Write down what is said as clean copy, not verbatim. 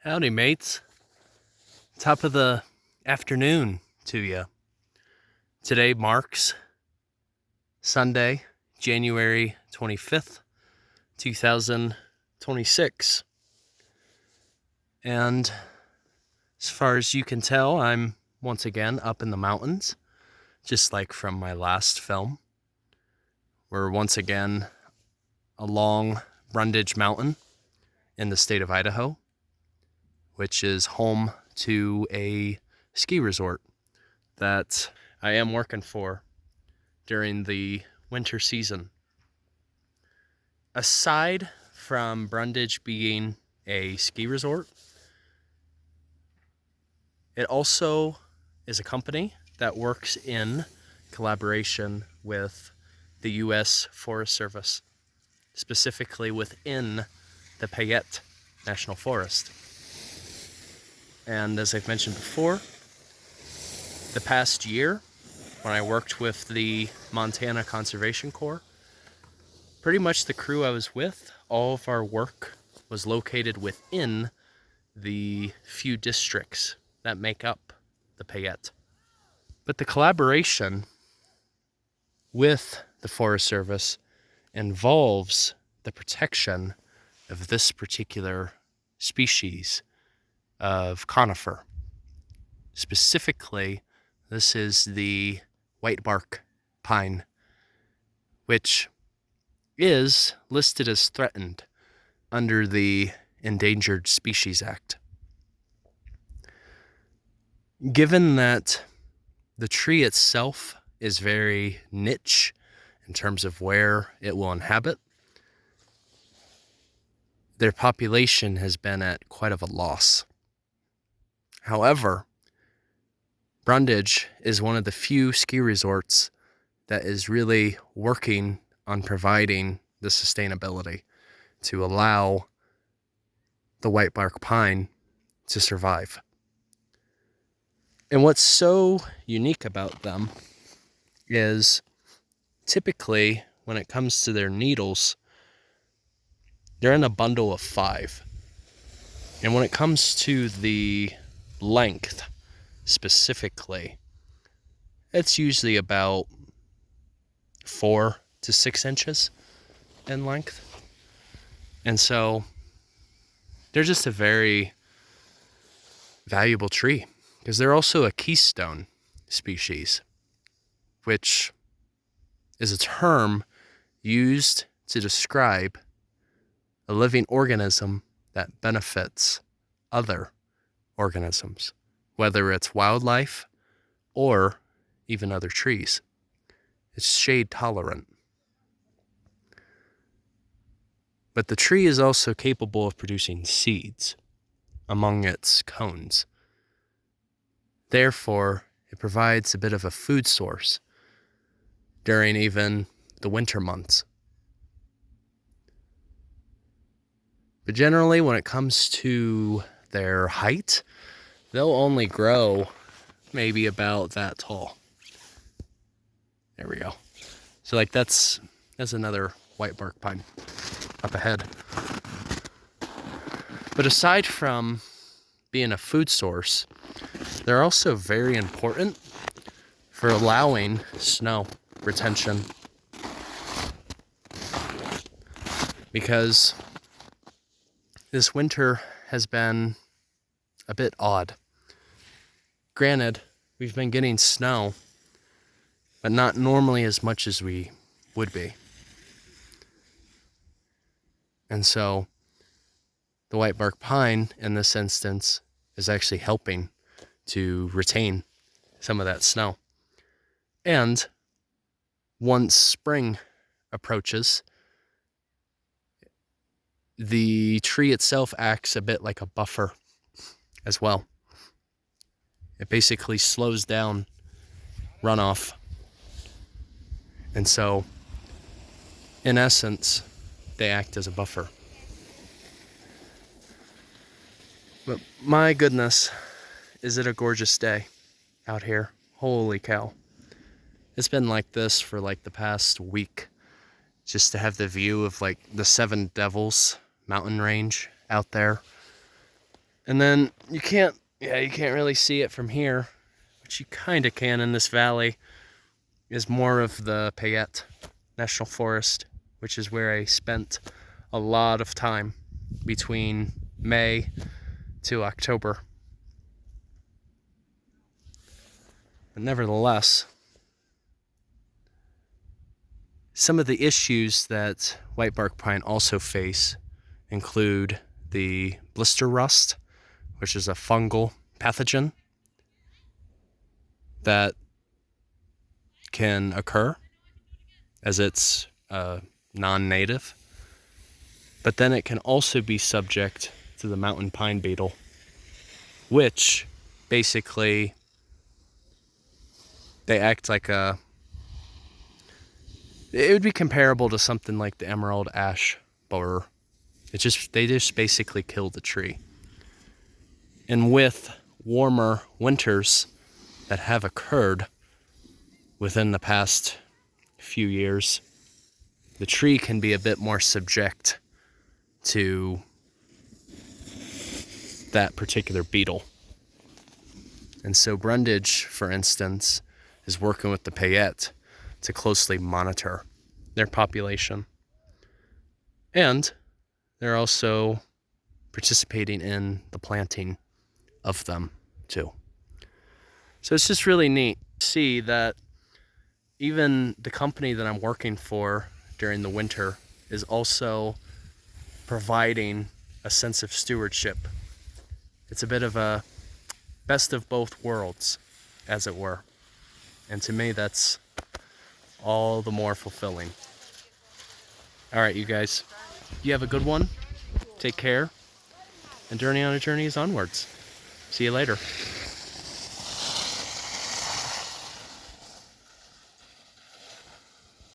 Howdy, mates. Top of the afternoon to you. Today marks Sunday, January 25th, 2026. And as far as you can tell, I'm once again up in the mountains, just like from my last film. We're once again along Brundage Mountain in the state of Idaho, which is home to a ski resort that I am working for during the winter season. Aside from Brundage being a ski resort, it also is a company that works in collaboration with the U.S. Forest Service, specifically within the Payette National Forest. And as I've mentioned before, the past year, when I worked with the Montana Conservation Corps, pretty much the crew I was with, all of our work was located within the few districts that make up the Payette. But the collaboration with the Forest Service involves the protection of this particular species of conifer. Specifically, this is the Whitebark Pine, which is listed as threatened under the Endangered Species Act. Given that the tree itself is very niche in terms of where it will inhabit, their population has been at quite of a loss. However, Brundage is one of the few ski resorts that is really working on providing the sustainability to allow the whitebark pine to survive. And what's so unique about them is typically when it comes to their needles, they're in a bundle of 5. And when it comes to the length specifically, it's usually about 4 to 6 inches in length. And so they're just a very valuable tree because they're also a keystone species, which is a term used to describe a living organism that benefits other organisms, whether it's wildlife or even other trees. It's shade-tolerant. But the tree is also capable of producing seeds among its cones. Therefore, it provides a bit of a food source during even the winter months. But generally, when it comes to their height, they'll only grow maybe about that tall. There we go. So like that's another whitebark pine up ahead. But aside from being a food source, they're also very important for allowing snow retention. Because this winter has been a bit odd. Granted, we've been getting snow, but not normally as much as we would be. And so the whitebark pine, in this instance, is actually helping to retain some of that snow. And once spring approaches, the tree itself acts a bit like a buffer as well. It basically slows down runoff. And so, in essence, they act as a buffer. But my goodness, is it a gorgeous day out here. Holy cow. It's been like this for like the past week. Just to have the view of like the Seven Devils mountain range out there. And then you can't really see it from here, but you kind of can in this valley, is more of the Payette National Forest, which is where I spent a lot of time between May to October. But nevertheless, some of the issues that whitebark pine also face include the blister rust, which is a fungal pathogen that can occur as it's non-native. But then it can also be subject to the mountain pine beetle, which basically they act like it would be comparable to something like the emerald ash borer. They just basically kill the tree. And with warmer winters that have occurred within the past few years, the tree can be a bit more subject to that particular beetle. And so Brundage, for instance, is working with the Payette to closely monitor their population. And they're also participating in the planting of them too. So it's just really neat to see that even the company that I'm working for during the winter is also providing a sense of stewardship. It's a bit of a best of both worlds, as it were. And to me, that's all the more fulfilling. All right, you guys, you have a good one. Take care. And Journey on a Journey is onwards. See you later.